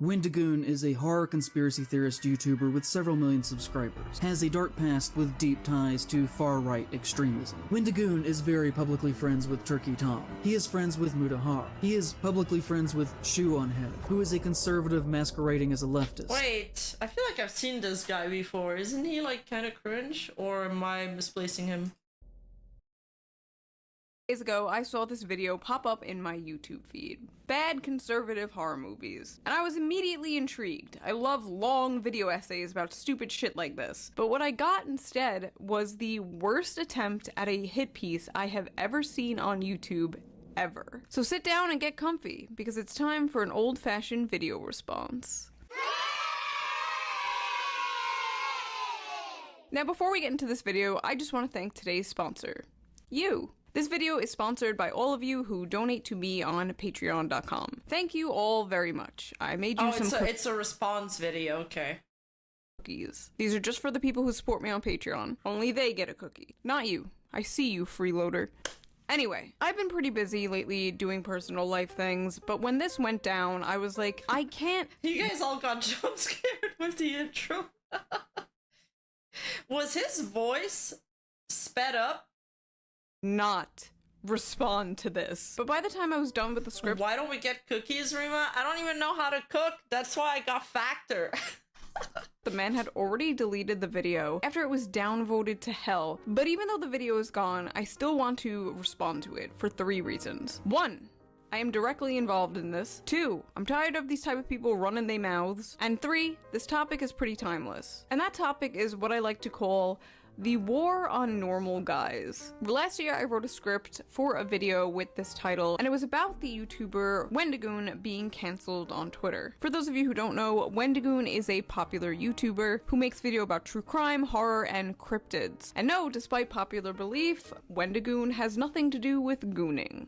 Wendigoon is a horror conspiracy theorist YouTuber with several million subscribers, has a dark past with deep ties to far-right extremism. Wendigoon is very publicly friends with Turkey Tom. He is friends with Mutahar. He is publicly friends with Shoe on Head, who is a conservative masquerading as a leftist. Wait, I feel like I've seen this guy before. Isn't he like kind of cringe, or am I misplacing him? Days ago, I saw this video pop up in my YouTube feed. Bad conservative horror movies. And I was immediately intrigued. I love long video essays about stupid shit like this. But what I got instead was the worst attempt at a hit piece I have ever seen on YouTube ever. So sit down and get comfy, because it's time for an old-fashioned video response. Now before we get into this video, I just want to thank today's sponsor, you. This video is sponsored by all of you who donate to me on patreon.com. Thank you all very much. I made you it's a response video, okay. Cookies. These are just for the people who support me on Patreon. Only they get a cookie. Not you. I see you, freeloader. Anyway, I've been pretty busy lately doing personal life things, but when this went down, I was like, I can't- You guys all got jump scared with the intro. Was his voice sped up? Not respond to this. But by the time I was done with the script— Why don't we get cookies, Rima? I don't even know how to cook. That's why I got Factor. the man had already deleted the video after it was downvoted to hell. But even though the video is gone, I still want to respond to it for 3 reasons. 1, I am directly involved in this. 2, I'm tired of these type of people running their mouths. And 3, this topic is pretty timeless. And that topic is what I like to call the war on normal guys. Last year I wrote a script for a video with this title, and it was about the YouTuber Wendigoon being cancelled on Twitter. For those of you who don't know, Wendigoon is a popular YouTuber who makes video about true crime, horror, and cryptids. And no, despite popular belief, Wendigoon has nothing to do with gooning.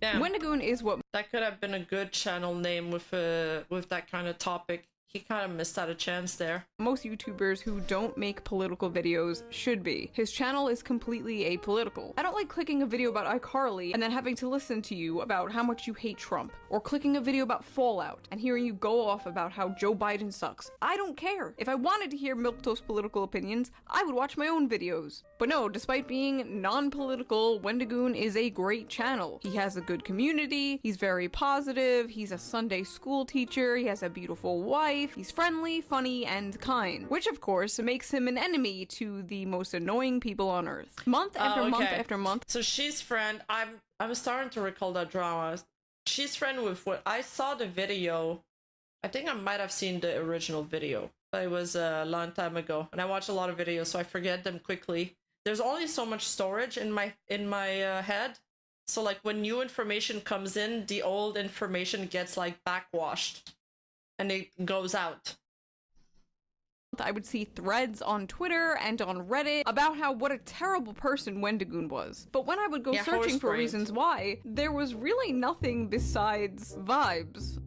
Damn. Wendigoon is what— That could have been a good channel name with that kind of topic. He kind of missed out a chance there. Most YouTubers who don't make political videos should be. His channel is completely apolitical. I don't like clicking a video about iCarly and then having to listen to you about how much you hate Trump, or clicking a video about Fallout and hearing you go off about how Joe Biden sucks. I don't care. If I wanted to hear milquetoast political opinions, I would watch my own videos. But no, despite being non-political, Wendigoon is a great channel. He has a good community, he's very positive, he's a Sunday school teacher, he has a beautiful wife, he's friendly, funny, and kind, which of course makes him an enemy to the most annoying people on earth. Month after month after month. So she's friend, I'm starting to recall that drama. She's friend with what I saw the video. I think I might have seen the original video, but it was a long time ago, and I watch a lot of videos, so I forget them quickly. There's only so much storage in my head, so like when new information comes in, the old information gets like backwashed and it goes out. I would see threads on Twitter and on Reddit about what a terrible person Wendigoon was. But when I would go searching for reasons why, there was really nothing besides vibes.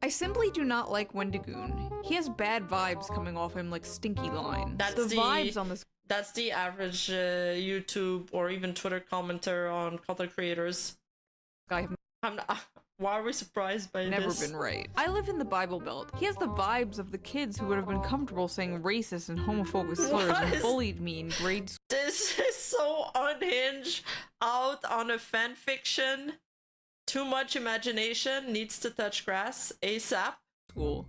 I simply do not like Wendigoon. He has bad vibes coming off him like stinky lines. That's the vibes on this— That's the average YouTube or even Twitter commenter on content creators. I'm not— Why are we surprised by never this? Been right. I live in the Bible Belt. He has the vibes of the kids who would have been comfortable saying racist and homophobic slurs and bullied me in grade school. This is so unhinged, out on a fan fiction. Too much imagination, needs to touch grass ASAP.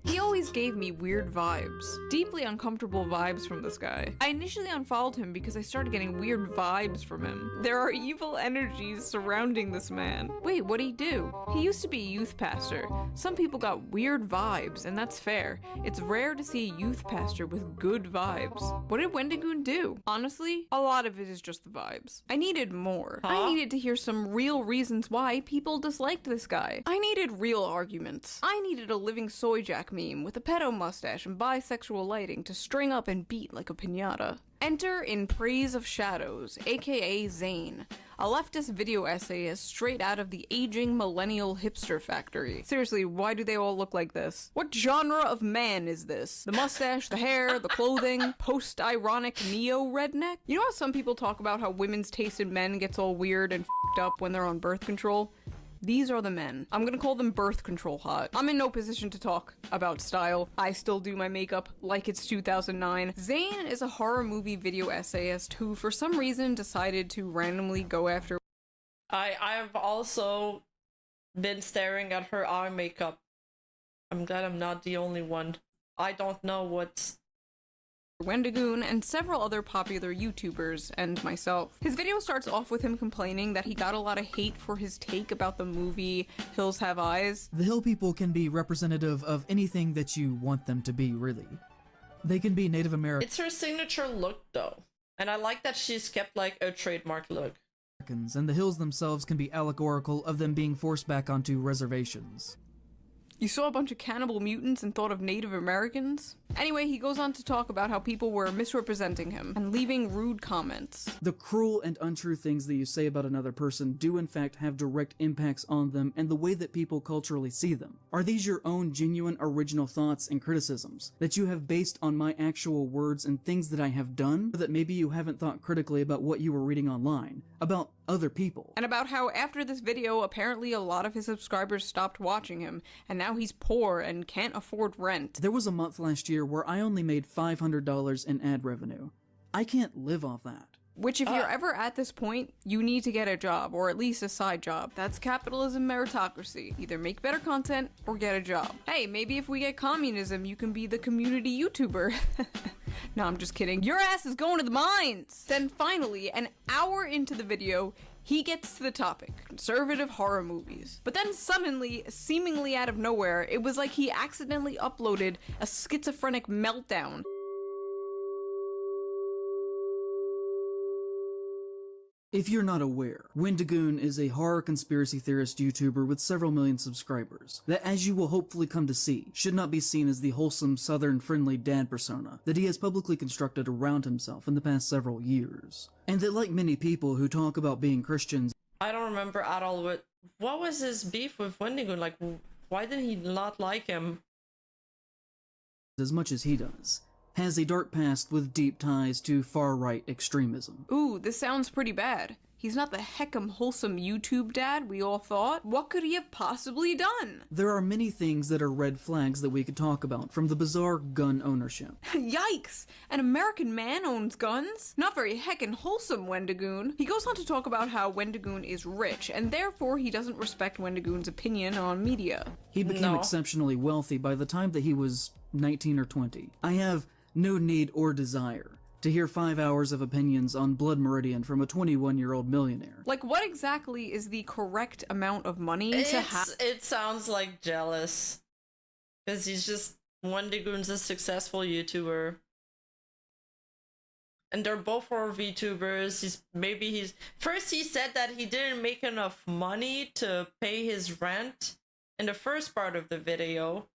He always gave me weird vibes. Deeply uncomfortable vibes from this guy. I initially unfollowed him because I started getting weird vibes from him. There are evil energies surrounding this man. Wait, what'd he do? He used to be a youth pastor. Some people got weird vibes, and that's fair. It's rare to see a youth pastor with good vibes. What did Wendigoon do? Honestly, a lot of it is just the vibes. I needed more. I needed to hear some real reasons why people disliked this guy. I needed real arguments. I needed a living soy Jack meme with a pedo mustache and bisexual lighting to string up and beat like a piñata. Enter In Praise of Shadows, aka Zane, a leftist video essayist straight out of the aging millennial hipster factory. Seriously, why do they all look like this? What genre of man is this? The mustache, the hair, the clothing, post-ironic neo-redneck? You know how some people talk about how women's taste in men gets all weird and f***ed up when they're on birth control? These are the men. I'm gonna call them birth control hot. I'm in no position to talk about style. I still do my makeup like it's 2009. Zane is a horror movie video essayist who for some reason decided to randomly go after I've also been staring at her eye makeup. I'm glad I'm not the only one. I don't know what's Wendigoon and several other popular YouTubers and myself. His video starts off with him complaining that he got a lot of hate for his take about the movie Hills Have Eyes. The hill people can be representative of anything that you want them to be, really. They can be Native American. It's her signature look though. And I like that she's kept like a trademark look. And the hills themselves can be allegorical of them being forced back onto reservations. You saw a bunch of cannibal mutants and thought of Native Americans? Anyway, he goes on to talk about how people were misrepresenting him and leaving rude comments. The cruel and untrue things that you say about another person do in fact have direct impacts on them and the way that people culturally see them. Are these your own genuine original thoughts and criticisms that you have based on my actual words and things that I have done, or that maybe you haven't thought critically about what you were reading online, about other people? And about how after this video, apparently a lot of his subscribers stopped watching him, and now he's poor and can't afford rent. There was a month last year where I only made $500 in ad revenue. I can't live off that. Which, if you're ever at this point, you need to get a job, or at least a side job. That's capitalism meritocracy. Either make better content, or get a job. Hey, maybe if we get communism, you can be the community YouTuber. No, I'm just kidding. Your ass is going to the mines! Then finally, an hour into the video, he gets to the topic, conservative horror movies. But then suddenly, seemingly out of nowhere, it was like he accidentally uploaded a schizophrenic meltdown. If you're not aware, Wendigoon is a horror conspiracy theorist YouTuber with several million subscribers that, as you will hopefully come to see, should not be seen as the wholesome, southern-friendly dad persona that he has publicly constructed around himself in the past several years. And that, like many people who talk about being Christians, I don't remember at all what was his beef with Wendigoon? Like, why did he not like him? as much as he does, has a dark past with deep ties to far-right extremism. Ooh, this sounds pretty bad. He's not the heckin' wholesome YouTube dad we all thought. What could he have possibly done? There are many things that are red flags that we could talk about, from the bizarre gun ownership. Yikes! An American man owns guns? Not very heckin' wholesome, Wendigoon. He goes on to talk about how Wendigoon is rich, and therefore he doesn't respect Wendigoon's opinion on media. He became exceptionally wealthy by the time that he was 19 or 20. I have no need or desire to hear 5 hours of opinions on Blood Meridian from a 21-year-old millionaire. Like, what exactly is the correct amount of money to have? It sounds like jealous. Because he's just, Wendigoon's a successful YouTuber. And they're both horror VTubers. First he said that he didn't make enough money to pay his rent in the first part of the video.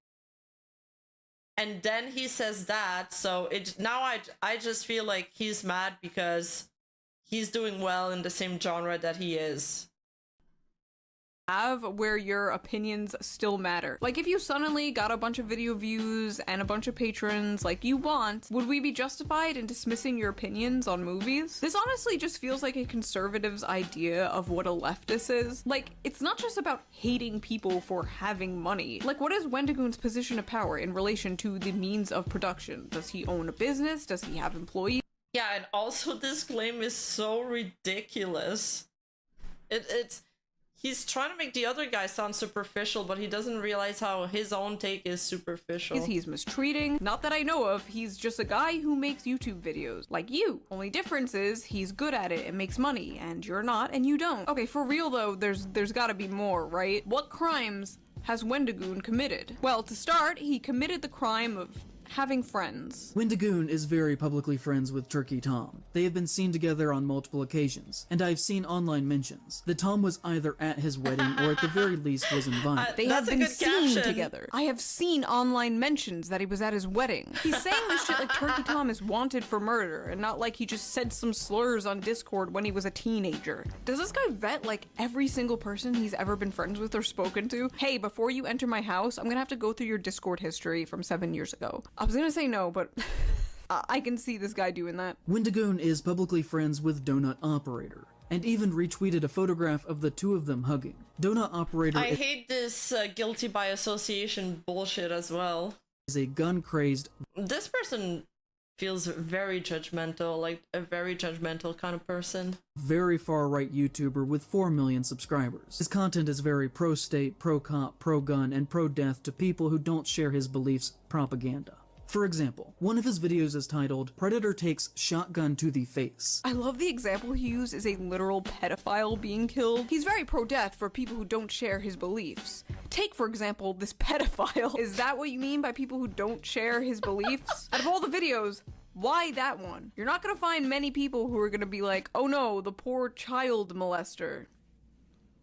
And then he says that, so I just feel like he's mad because he's doing well in the same genre that he is. Have where your opinions still matter. Like, if you suddenly got a bunch of video views and a bunch of patrons like you want, would we be justified in dismissing your opinions on movies? This honestly just feels like a conservative's idea of what a leftist is. Like, it's not just about hating people for having money. Like, what is Wendigoon's position of power in relation to the means of production? Does he own a business? Does he have employees? Yeah, and also this claim is so ridiculous. He's trying to make the other guy sound superficial, but he doesn't realize how his own take is superficial. He's mistreating. Not that I know of, he's just a guy who makes YouTube videos, like you. Only difference is, he's good at it and makes money, and you're not, and you don't. Okay, for real though, there's gotta be more, right? What crimes has Wendigoon committed? Well, to start, he committed the crime of having friends. Wendigoon is very publicly friends with Turkey Tom. They have been seen together on multiple occasions, and I've seen online mentions that Tom was either at his wedding or at the very least was invited. They have been seen together. I have seen online mentions that he was at his wedding. He's saying this shit like Turkey Tom is wanted for murder, and not like he just said some slurs on Discord when he was a teenager. Does this guy vet like every single person he's ever been friends with or spoken to? Hey, before you enter my house, I'm gonna have to go through your Discord history from 7 years ago. I was gonna say no, but I can see this guy doing that. Wendigoon is publicly friends with Donut Operator, and even retweeted a photograph of the two of them hugging. Donut Operator I hate this guilty by association bullshit as well. is a gun-crazed, This person feels very judgmental, like a very judgmental kind of person. very far-right YouTuber with 4 million subscribers. His content is very pro-state, pro-cop, pro-gun, and pro-death to people who don't share his beliefs propaganda. For example, one of his videos is titled, "Predator Takes Shotgun to the Face." I love the example he used is a literal pedophile being killed. He's very pro-death for people who don't share his beliefs. Take, for example, this pedophile. Is that what you mean by people who don't share his beliefs? Out of all the videos, why that one? You're not gonna find many people who are gonna be like, oh no, the poor child molester.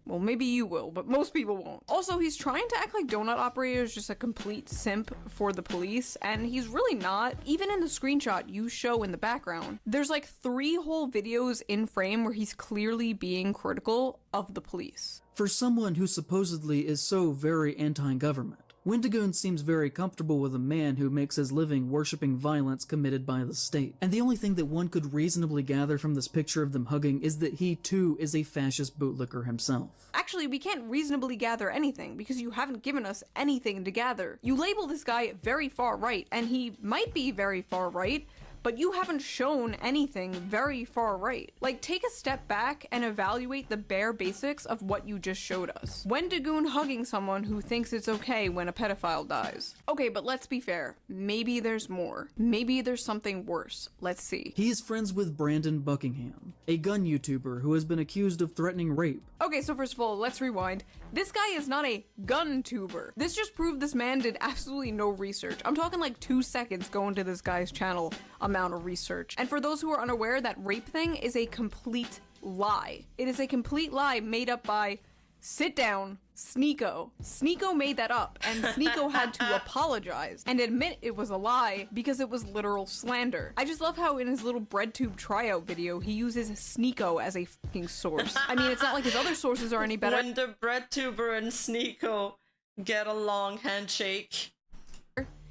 Well, maybe you will, but most people won't. Also, he's trying to act like Donut Operator is just a complete simp for the police, and he's really not. Even in the screenshot you show in the background, there's like 3 whole videos in frame where he's clearly being critical of the police. For someone who supposedly is so very anti-government, Wendigoon seems very comfortable with a man who makes his living worshipping violence committed by the state. And the only thing that one could reasonably gather from this picture of them hugging is that he too is a fascist bootlicker himself. Actually, we can't reasonably gather anything because you haven't given us anything to gather. You label this guy very far right, and he might be very far right, but you haven't shown anything very far right. Like, take a step back and evaluate the bare basics of what you just showed us. Wendigoon hugging someone who thinks it's okay when a pedophile dies. Okay, but let's be fair. Maybe there's more. Maybe there's something worse. Let's see. He is friends with Brandon Buckingham, a gun YouTuber who has been accused of threatening rape. Okay, so first of all, let's rewind. This guy is not a gun tuber. This just proved this man did absolutely no research. I'm talking like 2 seconds going to this guy's channel amount of research. And for those who are unaware, that rape thing is a complete lie. It is a complete lie made up by, sit down, Sneeko. Sneeko made that up, and Sneeko had to apologize and admit it was a lie because it was literal slander. I just love how in his little BreadTube tryout video, he uses Sneeko as a fucking source. I mean, it's not like his other sources are any better. When the BreadTuber and Sneeko get a long handshake.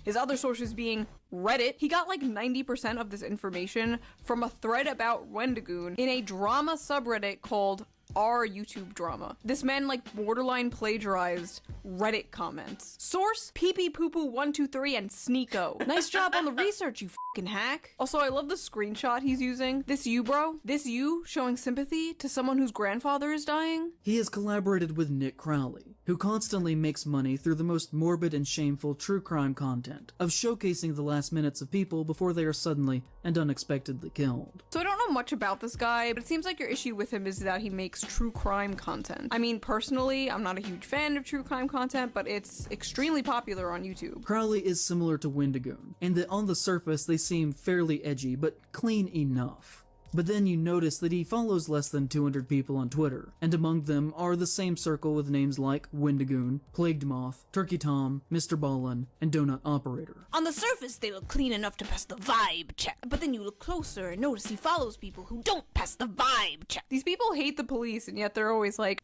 His other sources being Reddit. He got like 90% of this information from a thread about Wendigoon in a drama subreddit called R YouTube Drama. This man like borderline plagiarized Reddit comments. Source pee-pee-poo-poo-123 and Sneeko. Nice job on the research, you fucking hack. Also, I love the screenshot he's using. This you, bro. This you showing sympathy to someone whose grandfather is dying. He has collaborated with Nick Crowley, who constantly makes money through the most morbid and shameful true crime content, of showcasing the last minutes of people before they are suddenly and unexpectedly killed. So I don't know much about this guy, but it seems like your issue with him is that he makes true crime content. I mean, personally, I'm not a huge fan of true crime content, but it's extremely popular on YouTube. Crowley is similar to Wendigoon, in that on the surface they seem fairly edgy, but clean enough. But then you notice that he follows less than 200 people on Twitter, and among them are the same circle with names like Wendigoon, Plagued Moth, Turkey Tom, Mr. Ballin, and Donut Operator. On the surface, they look clean enough to pass the vibe check, but then you look closer and notice he follows people who don't pass the vibe check. These people hate the police, and yet they're always like,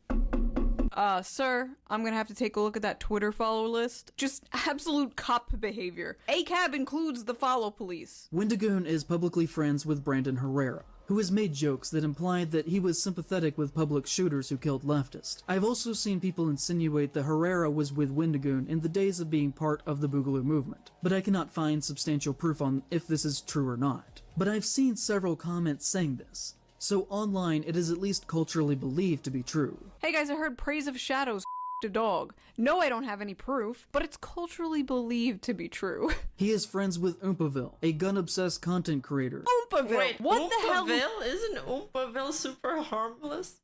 sir, I'm gonna have to take a look at that Twitter follow list. Just absolute cop behavior. ACAB includes the follow police. Wendigoon is publicly friends with Brandon Herrera, who has made jokes that implied that he was sympathetic with public shooters who killed leftists. I've also seen people insinuate that Herrera was with Wendigoon in the days of being part of the Boogaloo movement, but I cannot find substantial proof on if this is true or not. But I've seen several comments saying this, so online it is at least culturally believed to be true. Hey guys, I heard Praise of Shadows a dog. No, I don't have any proof, but it's culturally believed to be true. He is friends with Oompaville, a gun-obsessed content creator. Oompaville! Wait, What the hell? Oompaville? Isn't Oompaville super harmless?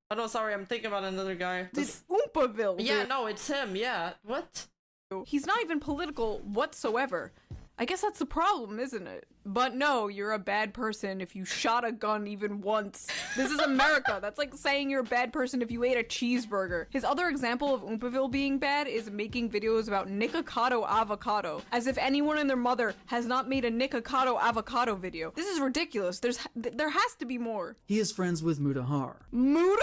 Oh no, sorry, I'm thinking about another guy. This Oompaville, Yeah, dude. no, it's him, yeah. What? He's not even political whatsoever. I guess that's the problem, isn't it? But no, you're a bad person if you shot a gun even once. This is America. That's like saying you're a bad person if you ate a cheeseburger. His other example of Oompaville being bad is making videos about Nikocado avocado, as if anyone and their mother has not made a Nikocado avocado video. This is ridiculous. There has to be more. He is friends with Mutahar. Mutahar?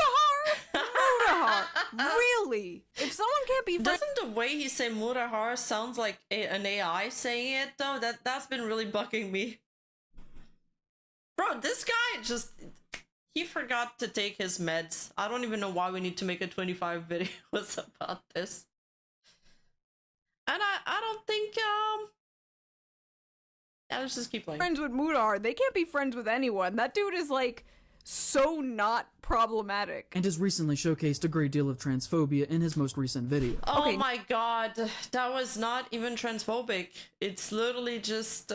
Mutahar? Really? If someone can't be friends— Doesn't the way he say Mutahar sounds like an AI saying it though? That's been really bugging me. Bro, this guy just, he forgot to take his meds. I don't even know why we need to make a 25 videos about this. And I don't think, yeah, let's just keep playing. Friends with Mudar. They can't be friends with anyone. That dude is like so not problematic. And has recently showcased a great deal of transphobia in his most recent video. Oh Okay. my god, that was not even transphobic. It's literally just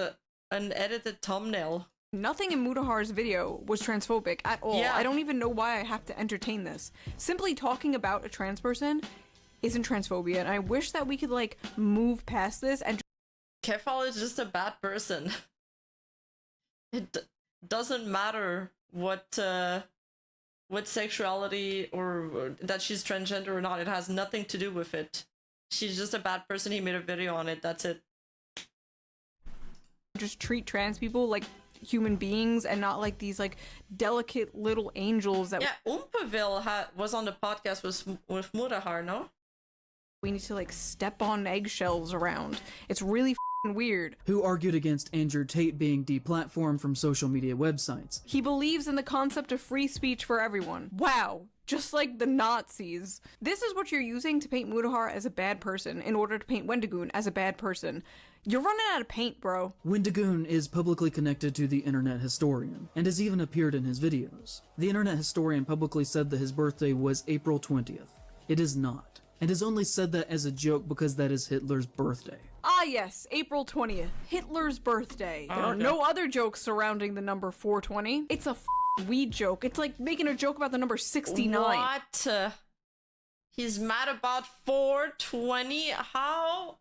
an edited thumbnail. Nothing in Mudahar's video was transphobic at all. Yeah. I don't even know why I have to entertain this. Simply talking about a trans person isn't transphobia, and I wish that we could like move past this and Kefal is just a bad person. It doesn't matter what sexuality or that she's transgender or not. It has nothing to do with it. She's just a bad person. He made a video on it. That's it. just treat trans people like human beings and not like these like delicate little angels that Yeah, Oompaville was on the podcast with Mudahar, no? we need to like step on eggshells around. It's really f***ing weird. Who argued against Andrew Tate being deplatformed from social media websites. He believes in the concept of free speech for everyone. Wow. Just like the Nazis. This is what you're using to paint Mudahar as a bad person in order to paint Wendigoon as a bad person. You're running out of paint, bro. Wendigoon is publicly connected to the Internet Historian, and has even appeared in his videos. The Internet Historian publicly said that his birthday was April 20th. It is not, and has only said that as a joke because that is Hitler's birthday. Ah yes, April 20th, Hitler's birthday. There are okay. no other jokes surrounding the number 420. It's a weed joke. It's like making a joke about the number 69. What? He's mad about 420? How?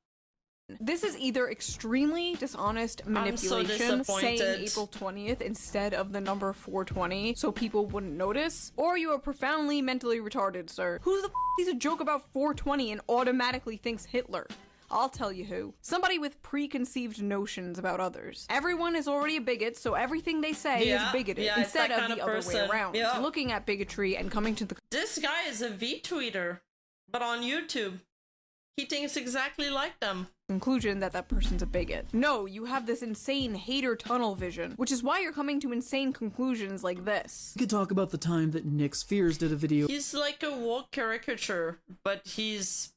This is either extremely dishonest manipulation, saying disappointed. April 20th instead of the number 420 so people wouldn't notice, or you are profoundly mentally retarded, sir. Who the f sees a joke about 420 and automatically thinks Hitler? I'll tell you who. Somebody with preconceived notions about others. Everyone is already a bigot, so everything they say is bigoted, yeah, it's instead that of kind the of other way person. around. Yeah. Looking at bigotry and coming to the This guy is a V-tweeter, but on YouTube. He thinks exactly like them. conclusion that that person's a bigot. No, you have this insane hater tunnel vision, which is why you're coming to insane conclusions like this. We could talk about the time that Nick Spheres did a video He's like a woke caricature, but he's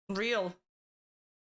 real.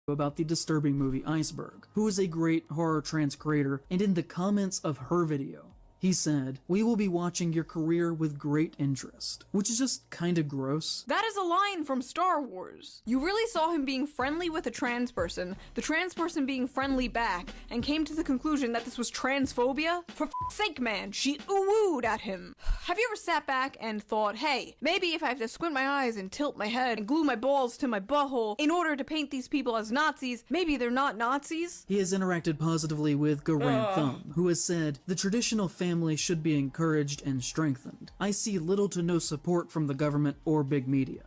about the disturbing movie Iceberg, who is a great horror trans creator, and in the comments of her video, he said, "We will be watching your career with great interest," which is just kinda gross. That is a line from Star Wars. You really saw him being friendly with a trans person, the trans person being friendly back, and came to the conclusion that this was transphobia? For f***'s sake, man, she ooh-wooed at him. Have you ever sat back and thought, hey, maybe if I have to squint my eyes and tilt my head and glue my balls to my butthole in order to paint these people as Nazis, maybe they're not Nazis? He has interacted positively with Garand Thumb, who has said, "The traditional family should be encouraged and strengthened. I see little to no support from the government or big media."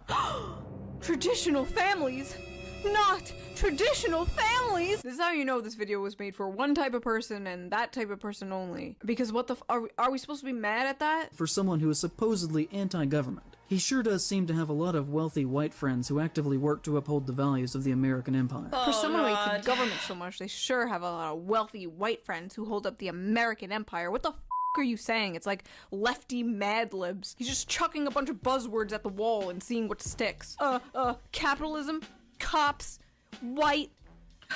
Traditional families? Not traditional families! This is how you know this video was made for one type of person and that type of person only. Because what the are we supposed to be mad at that? For someone who is supposedly anti-government, he sure does seem to have a lot of wealthy white friends who actively work to uphold the values of the American empire. For someone who hates God. the government so much, they sure have a lot of wealthy white friends who hold up the American empire. What the f are you saying? It's like lefty Mad Libs. He's just chucking a bunch of buzzwords at the wall and seeing what sticks. Capitalism, cops, white,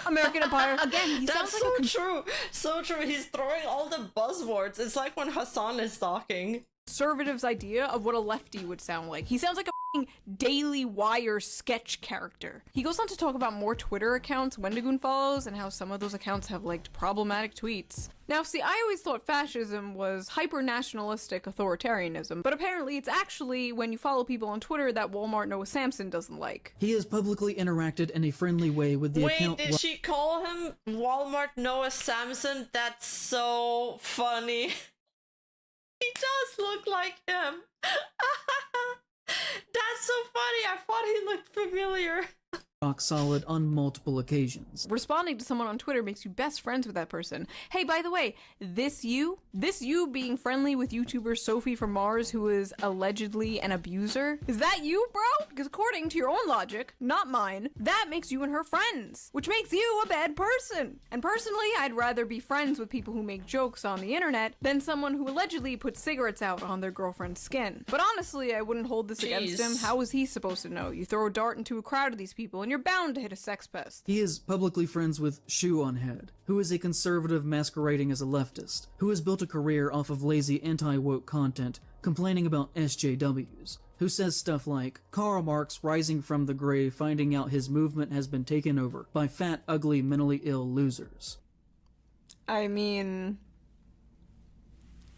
American empire. Again, he That's sounds like so true. So true. He's throwing all the buzzwords. It's like when Hassan is talking. conservative's idea of what a lefty would sound like. He sounds like a f***ing Daily Wire sketch character. He goes on to talk about more Twitter accounts Wendigoon follows and how some of those accounts have liked problematic tweets. Now, see, I always thought fascism was hyper-nationalistic authoritarianism, but apparently it's actually when you follow people on Twitter that Walmart Noah Samson doesn't like. He has publicly interacted in a friendly way with the Wait, account. did she call him Walmart Noah Samson? That's so funny. He does look like him. That's so funny. I thought he looked familiar. rock solid on multiple occasions. Responding to someone on Twitter makes you best friends with that person. Hey, by the way, this you being friendly with YouTuber Sophie from Mars, who is allegedly an abuser, is that you, bro? Because according to your own logic, not mine, that makes you and her friends, which makes you a bad person. And personally, I'd rather be friends with people who make jokes on the internet than someone who allegedly puts cigarettes out on their girlfriend's skin. But honestly, I wouldn't hold this against him. How was he supposed to know? You throw a dart into a crowd of these people and you're bound to hit a sex pest. He is publicly friends with Shoe on Head, who is a conservative masquerading as a leftist, who has built a career off of lazy anti-woke content, complaining about SJWs, who says stuff like, Karl Marx rising from the grave finding out his movement has been taken over by fat, ugly, mentally ill losers. I mean...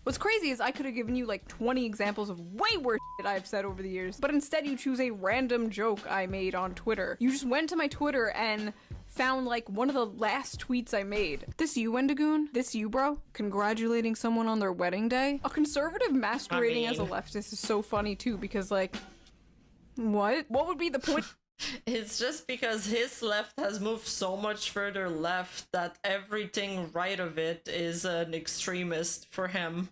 What's crazy is I could have given you like 20 examples of way worse shit I've said over the years, but instead you choose a random joke I made on Twitter. You just went to my Twitter and found like one of the last tweets I made. This you, Wendigoon? This you, bro? Congratulating someone on their wedding day? A conservative masquerading as a leftist is so funny too, because like, what? What would be the point? It's just because his left has moved so much further left that everything right of it is an extremist for him.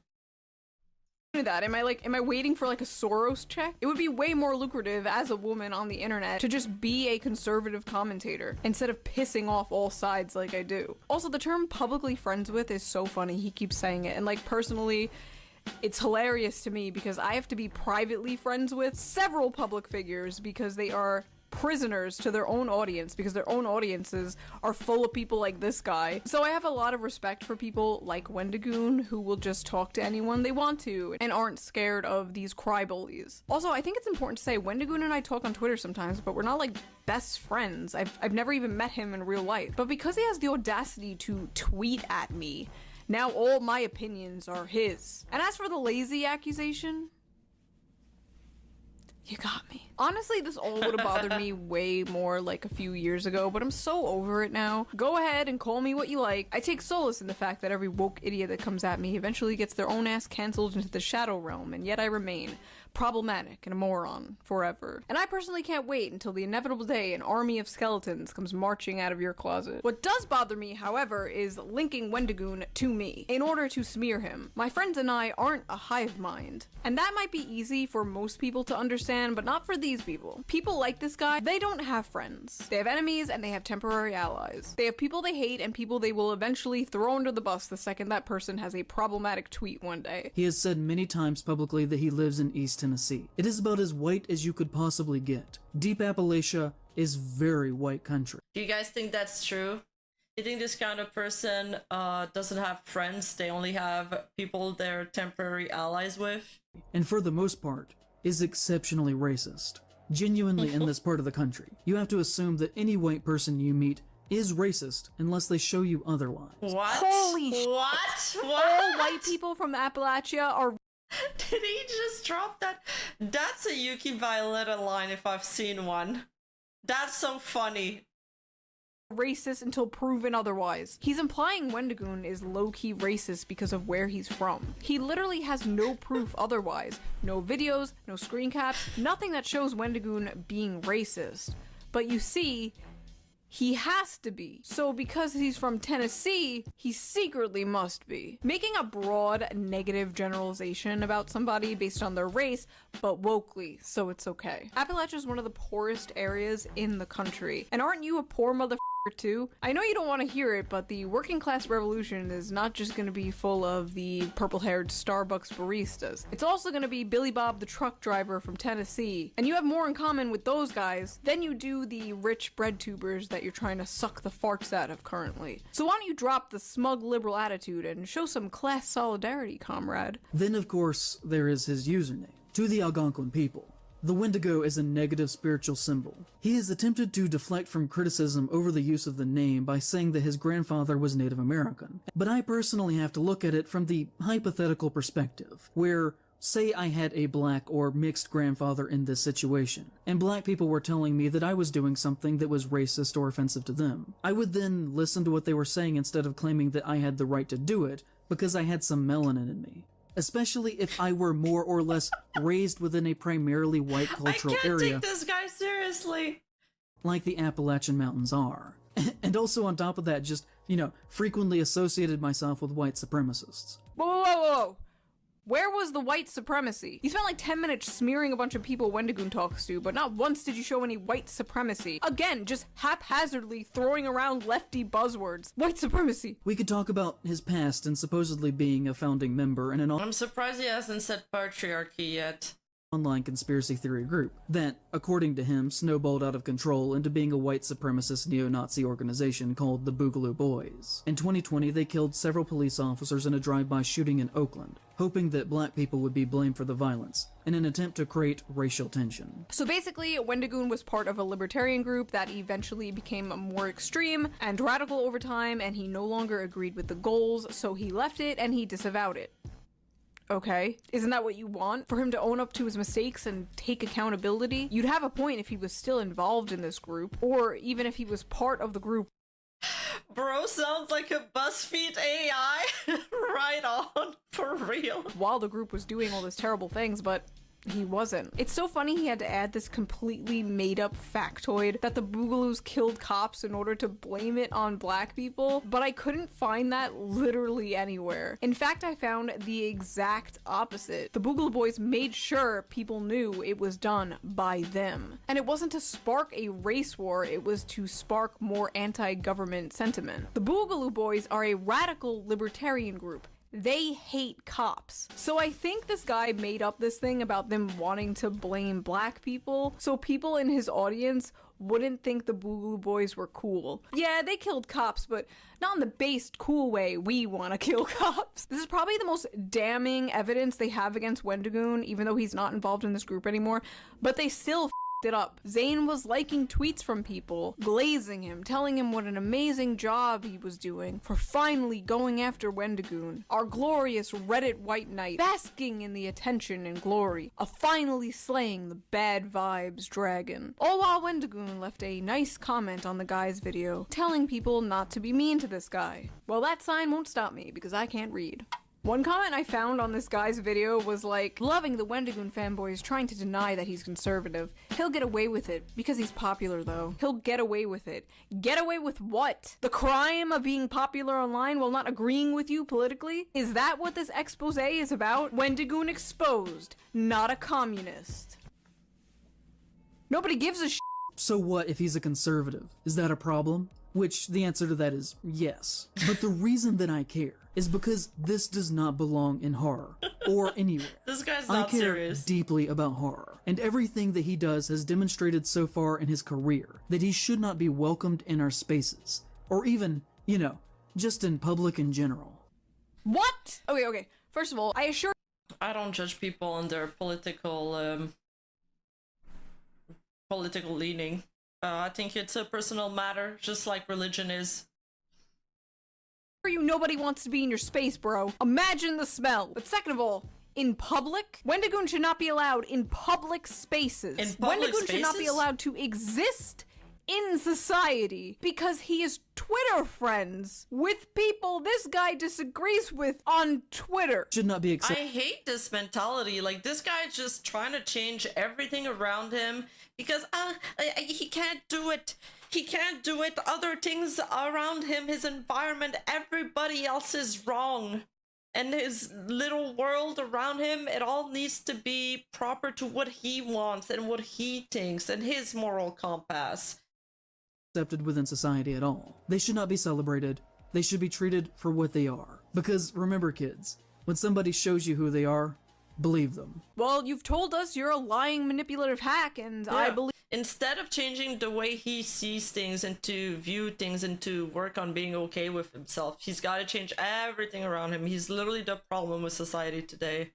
That am I waiting for like a Soros check? It would be way more lucrative as a woman on the internet to just be a conservative commentator instead of pissing off all sides like I do. Also, the term publicly friends with is so funny. He keeps saying it, and like personally, it's hilarious to me because I have to be privately friends with several public figures because they are prisoners to their own audience, because their own audiences are full of people like this guy. So I have a lot of respect for people like Wendigoon who will just talk to anyone they want to and aren't scared of these cry bullies. Also, I think it's important to say Wendigoon and I talk on Twitter sometimes, but we're not like best friends. I've never even met him in real life. But because he has the audacity to tweet at me, now all my opinions are his. And as for the lazy accusation, you got me. Honestly, this all would have bothered me way more like a few years ago, but I'm so over it now. Go ahead and call me what you like. I take solace in the fact that every woke idiot that comes at me eventually gets their own ass cancelled into the shadow realm, and yet I remain problematic and a moron forever. And I personally can't wait until the inevitable day an army of skeletons comes marching out of your closet. What does bother me, however, is linking Wendigoon to me in order to smear him. My friends and I aren't a hive mind, and that might be easy for most people to understand, but not for these people. People like this guy, they don't have friends. They have enemies and they have temporary allies. They have people they hate and people they will eventually throw under the bus the second that person has a problematic tweet one day. He has said many times publicly that he lives in East Tennessee. It is about as white as you could possibly get. Deep Appalachia is very white country. Do you guys think that's true? You think this kind of person doesn't have friends, they only have people they're temporary allies with? And for the most part, is exceptionally racist. Genuinely in this part of the country. You have to assume that any white person you meet is racist unless they show you otherwise. What? Holy what? All white people from Appalachia are Did he just drop that? That's a Yuki Violetta line if I've seen one. That's so funny. racist until proven otherwise. He's implying Wendigoon is low-key racist because of where he's from. He literally has no proof otherwise. No videos, no screen caps, nothing that shows Wendigoon being racist. But you see, he has to be. So because he's from Tennessee, he secretly must be. Making a broad negative generalization about somebody based on their race, but wokely, so it's okay. Appalachia is one of the poorest areas in the country. And aren't you a poor motherfucker too? I know you don't want to hear it, but the working class revolution is not just going to be full of the purple-haired Starbucks baristas. It's also going to be Billy Bob the truck driver from Tennessee. And you have more in common with those guys than you do the rich bread tubers that you're trying to suck the farts out of currently. So why don't you drop the smug liberal attitude and show some class solidarity, comrade? Then of course there is his username. To the Algonquin people, the Wendigo is a negative spiritual symbol. He has attempted to deflect from criticism over the use of the name by saying that his grandfather was Native American. But I personally have to look at it from the hypothetical perspective, where, say I had a black or mixed grandfather in this situation, and black people were telling me that I was doing something that was racist or offensive to them. I would then listen to what they were saying instead of claiming that I had the right to do it because I had some melanin in me. Especially if I were more or less raised within a primarily white cultural area. I can't take this guy seriously. like the Appalachian Mountains are. And also on top of that, just, frequently associated myself with white supremacists. Whoa, whoa, whoa, whoa. Where was the white supremacy? You spent like 10 minutes smearing a bunch of people Wendigoon talks to, but not once did you show any white supremacy. Again, just haphazardly throwing around lefty buzzwords. White supremacy. We could talk about his past and supposedly being a founding member in an I'm surprised he hasn't said patriarchy yet. online conspiracy theory group that, according to him, snowballed out of control into being a white supremacist neo-Nazi organization called the Boogaloo Boys. In 2020, they killed several police officers in a drive-by shooting in Oakland, hoping that black people would be blamed for the violence, in an attempt to create racial tension. So basically, Wendigoon was part of a libertarian group that eventually became more extreme and radical over time, and he no longer agreed with the goals, so he left it and he disavowed it. Okay, isn't that what you want? For him to own up to his mistakes and take accountability? You'd have a point if he was still involved in this group, or even if he was part of the group. Bro sounds like a BuzzFeed AI. Right on, for real. While the group was doing all these terrible things, but he wasn't. It's so funny he had to add this completely made-up factoid that the Boogaloos killed cops in order to blame it on black people, but I couldn't find that literally anywhere. In fact, I found the exact opposite. The Boogaloo Boys made sure people knew it was done by them. And it wasn't to spark a race war, it was to spark more anti-government sentiment. The Boogaloo Boys are a radical libertarian group. They hate cops. So I think this guy made up this thing about them wanting to blame black people, so people in his audience wouldn't think the Boogaloo Boys were cool. Yeah, they killed cops, but not in the based cool way we want to kill cops. This is probably the most damning evidence they have against Wendigoon, even though he's not involved in this group anymore, but they still it up. Zane was liking tweets from people, glazing him, telling him what an amazing job he was doing for finally going after Wendigoon, our glorious Reddit white knight, basking in the attention and glory of finally slaying the bad vibes dragon. All while Wendigoon left a nice comment on the guy's video, telling people not to be mean to this guy. Well, that sign won't stop me because I can't read. One comment I found on this guy's video was like, loving the Wendigoon fanboys trying to deny that he's conservative. He'll get away with it, because he's popular though. He'll get away with it. Get away with what? The crime of being popular online while not agreeing with you politically? Is that what this expose is about? Wendigoon exposed, not a communist. Nobody gives a shit. So what if he's a conservative? Is that a problem? Which the answer to that is yes. But the reason that I care is because this does not belong in horror or anywhere. This guy's not I care serious. deeply about horror, and everything that he does has demonstrated so far in his career that he should not be welcomed in our spaces, or even, just in public in general. What? Okay. First of all, I assure I don't judge people on their political leaning. I think it's a personal matter, just like religion is. you nobody wants to be in your space, bro. Imagine the smell. But second of all, in public, Wendigoon should not be allowed in public spaces. In public Wendigoon should not be spaces? allowed to exist in society because he is Twitter friends with people this guy disagrees with on Twitter. Should not be I accepted. hate this mentality. Like, this guy's just trying to change everything around him because he can't do it. He can't do it. Other things around him, his environment, everybody else is wrong. And his little world around him, it all needs to be proper to what he wants and what he thinks and his moral compass. Accepted within society at all. They should not be celebrated. They should be treated for what they are. Because remember, kids, when somebody shows you who they are, believe them. Well, you've told us you're a lying, manipulative hack, and I Yeah. believe. Instead of changing the way he sees things and to view things and to work on being okay with himself, he's got to change everything around him. He's literally the problem with society today.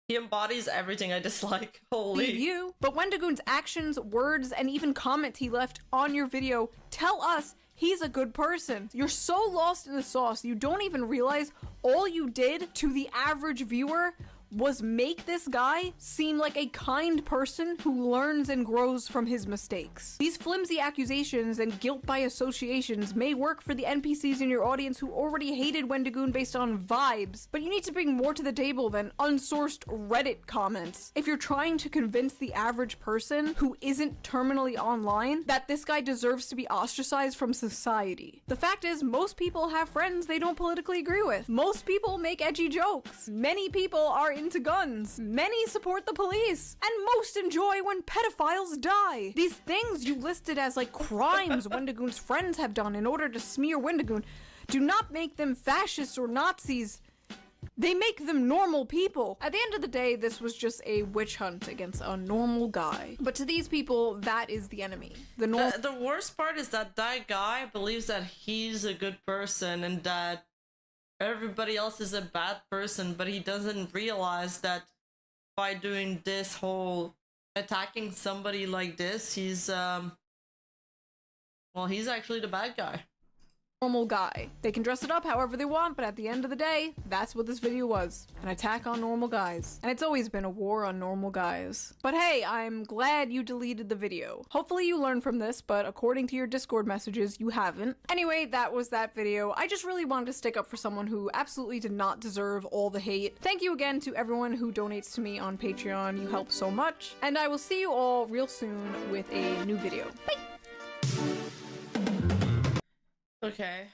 He embodies everything I dislike. Holy. You. But Wendigoon's actions, words, and even comments he left on your video tell us he's a good person. You're so lost in the sauce, you don't even realize all you did to the average viewer was make this guy seem like a kind person who learns and grows from his mistakes. These flimsy accusations and guilt by associations may work for the NPCs in your audience who already hated Wendigoon based on vibes, but you need to bring more to the table than unsourced Reddit comments. If you're trying to convince the average person who isn't terminally online that this guy deserves to be ostracized from society. The fact is, most people have friends they don't politically agree with. Most people make edgy jokes. Many people are into guns. Many support the police. And most enjoy when pedophiles die. These things you listed as like crimes Wendigoon's friends have done in order to smear Wendigoon do not make them fascists or Nazis. They make them normal people. At the end of the day, this was just a witch hunt against a normal guy. But to these people, that is the enemy. The worst part is that that guy believes that he's a good person and that everybody else is a bad person, but he doesn't realize that by doing this whole attacking somebody like this, he's well, he's actually the bad guy. Normal guy. They can dress it up however they want, but at the end of the day, that's what this video was. An attack on normal guys. And it's always been a war on normal guys. But hey, I'm glad you deleted the video. Hopefully you learned from this, but according to your Discord messages, you haven't. Anyway, that was that video. I just really wanted to stick up for someone who absolutely did not deserve all the hate. Thank you again to everyone who donates to me on Patreon. You help so much. And I will see you all real soon with a new video. Bye! Okay.